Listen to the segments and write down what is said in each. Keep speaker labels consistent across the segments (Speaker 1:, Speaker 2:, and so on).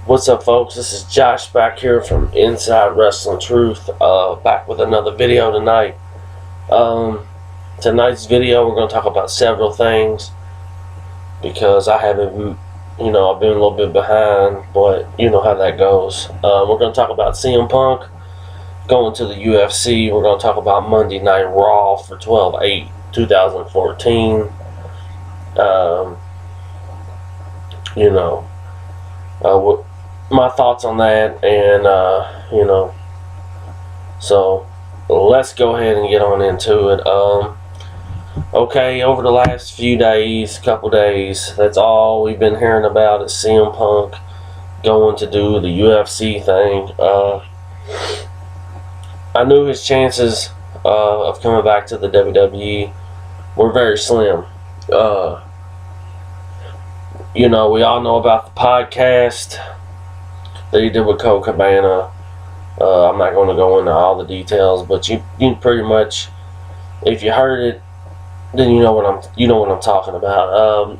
Speaker 1: What's up, folks? This is Josh back here from Inside Wrestling Truth, back with another video tonight. Tonight's video, we're going to talk about several things because I haven't, I've been a little bit behind, but you know how that goes. We're going to talk about CM Punk going to the UFC. We're going to talk about Monday Night Raw for 12/8/2014. My thoughts on that, and so let's go ahead and get on into it. Okay, over the last few days, couple days, that's all we've been hearing about is CM Punk going to do the UFC thing. I knew his chances of coming back to the WWE were very slim. We all know about the podcast that he did with Cole Cabana. I'm not going to go into all the details, but you pretty much, if you heard it, then you know what I'm talking about.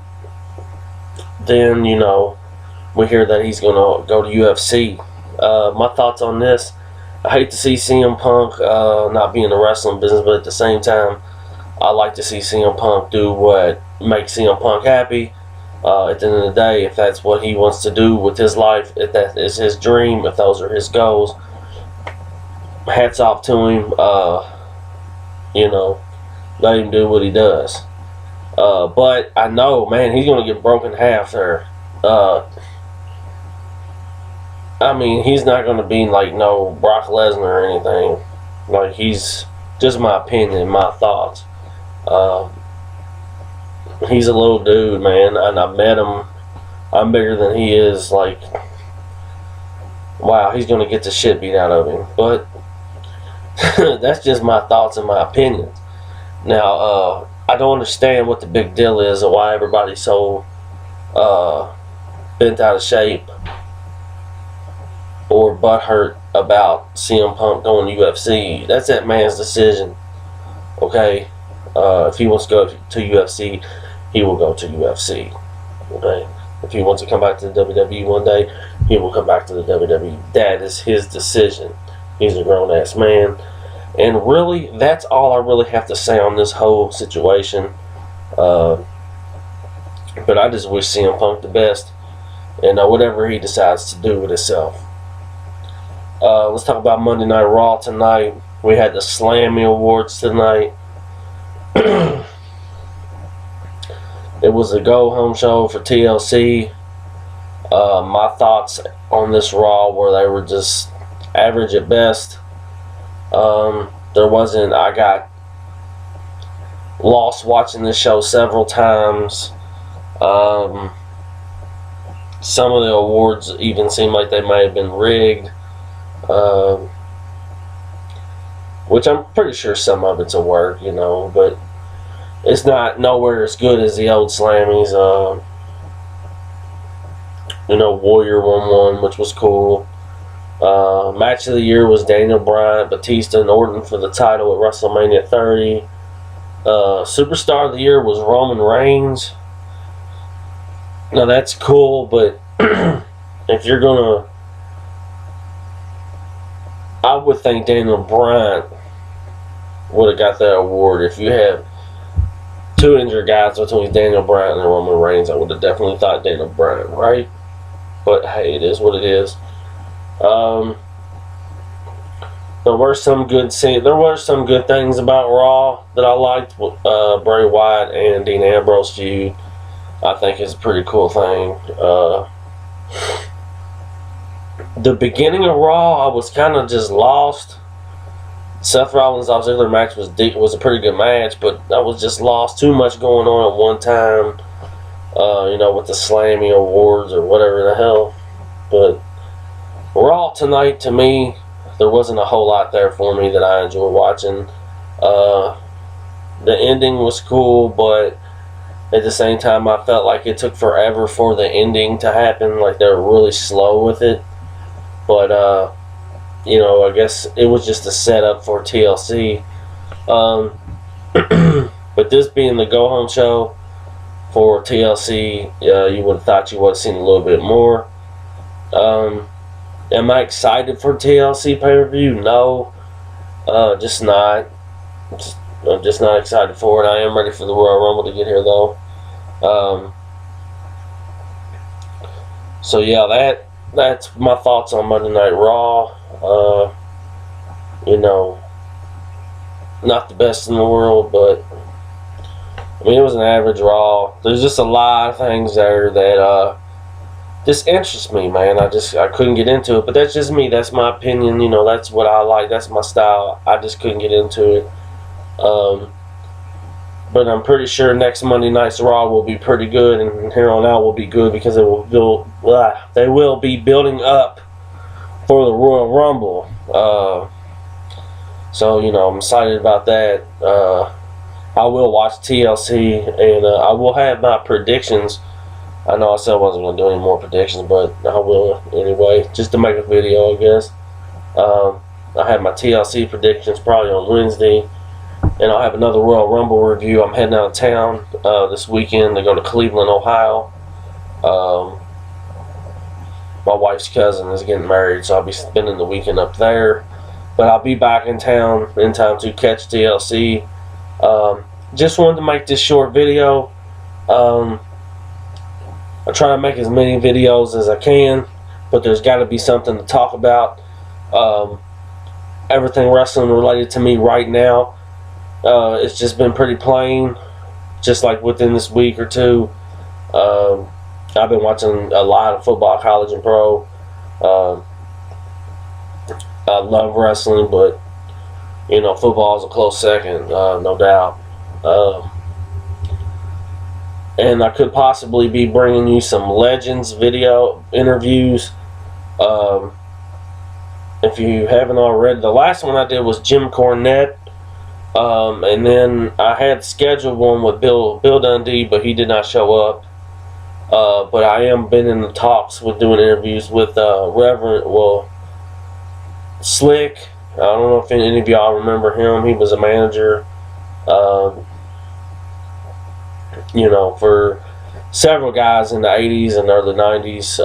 Speaker 1: Then we hear that he's going to go to UFC. My thoughts on this: I hate to see CM Punk not be in the wrestling business, but at the same time, I like to see CM Punk do what makes CM Punk happy. At the end of the day, if that's what he wants to do with his life, if that is his dream, if those are his goals, hats off to him. Let him do what he does. But I know, man, he's going to get broken in half there. He's not going to be like no Brock Lesnar or anything. Like, he's just my opinion, my thoughts. He's a little dude, man, and I met him. I'm bigger than he is. Like, wow, he's going to get the shit beat out of him. But that's just my thoughts and my opinions. Now, I don't understand what the big deal is or why everybody's so bent out of shape or butthurt about CM Punk going to UFC. That's that man's decision, okay? If he wants to go to UFC, he will go to UFC. Okay? If he wants to come back to the WWE one day, he will come back to the WWE. That is his decision. He's a grown-ass man. And really, that's all I really have to say on this whole situation. But I just wish CM Punk the best. And whatever he decides to do with himself. Let's talk about Monday Night Raw tonight. We had the Slammy Awards tonight. It was a go-home show for TLC. My thoughts on this Raw were they were just average at best. I got lost watching this show several times. Some of the awards even seemed like they might have been rigged. Which I'm pretty sure some of it's a work, but it's not nowhere as good as the old Slammys. Warrior won one, which was cool. Match of the year was Daniel Bryan, Batista, and Orton for the title at WrestleMania 30. Superstar of the year was Roman Reigns. Now that's cool, but if you're gonna, I would think Daniel Bryan would have got that award. If you have two injured guys between Daniel Bryan and Roman Reigns, I would have definitely thought Daniel Bryan, right? But hey, it is what it is. There were some good things about Raw that I liked. Bray Wyatt and Dean Ambrose feud, I think, is a pretty cool thing. The beginning of Raw, I was kind of just lost. Seth Rollins' Ziggler match was a pretty good match, but I was just lost. Too much going on at one time. With the Slammy Awards or whatever the hell. But Raw tonight, to me, there wasn't a whole lot there for me that I enjoyed watching. The ending was cool, but at the same time, I felt like it took forever for the ending to happen. Like, they were really slow with it. But, I guess it was just a setup for TLC. But this being the go-home show for TLC, you would have thought you would have seen a little bit more. Am I excited for TLC pay-per-view? No, just not. I'm just not excited for it. I am ready for the Royal Rumble to get here, though. So yeah, that's my thoughts on Monday Night Raw. You know, not the best in the world, but I mean, it was an average Raw. There's just a lot of things there that just interest me, man. I couldn't get into it, but that's just me. That's my opinion. You know, that's what I like. That's my style. I just couldn't get into it. But I'm pretty sure next Monday night's Raw will be pretty good, and here on out will be good because they will be building up for the Royal Rumble. So you know, I'm excited about that. I will watch TLC, and I will have my predictions. I know I said I wasn't going to do any more predictions, but I will anyway, just to make a video, I guess. I have my TLC predictions probably on Wednesday, and I'll have another Royal Rumble review. I'm heading out of town this weekend to go to Cleveland, Ohio. My wife's cousin is getting married, so I'll be spending the weekend up there. But I'll be back in town in time to catch TLC. Just wanted to make this short video. I try to make as many videos as I can, but there's got to be something to talk about. Everything wrestling related to me right now, it's just been pretty plain, just like within this week or two. I've been watching a lot of football, college and pro. I love wrestling, but you know, football is a close second, no doubt. And I could possibly be bringing you some Legends video interviews. If you haven't already, the last one I did was Jim Cornette. And then I had scheduled one with Bill Dundee, but he did not show up. But I am been in the talks with doing interviews with Slick. I don't know if any of y'all remember him. He was a manager, you know, for several guys in the 80s and early 90s.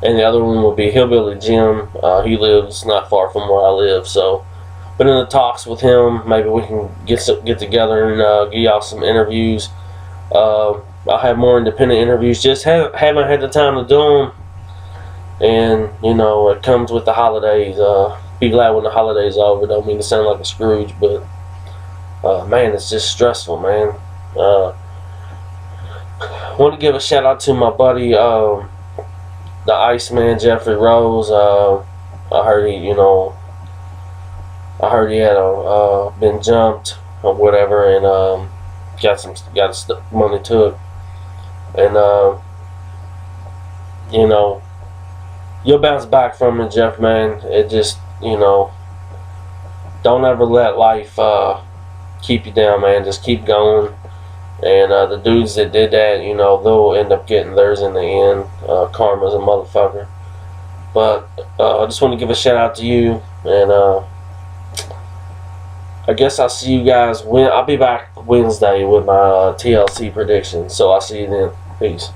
Speaker 1: And the other one would be Hillbilly Jim. He lives not far from where I live, so been in the talks with him. Maybe we can get together and give y'all some interviews. I'll have more independent interviews. Just haven't had the time to do them. And, you know, it comes with the holidays. Be glad when the holidays are over. Don't mean to sound like a Scrooge, but, man, it's just stressful, man. Want to give a shout out to my buddy, the Iceman, Jeffrey Rose. I heard he had been jumped or whatever, and got his money took. And you know, you'll bounce back from it, Jeff, man. It just, you know, don't ever let life keep you down, man. Just keep going. And the dudes that did that, you know, they'll end up getting theirs in the end. Karma's a motherfucker. But I just want to give a shout out to you. And I guess I'll see you guys. I'll be back Wednesday with my TLC predictions. So I'll see you then. Peace.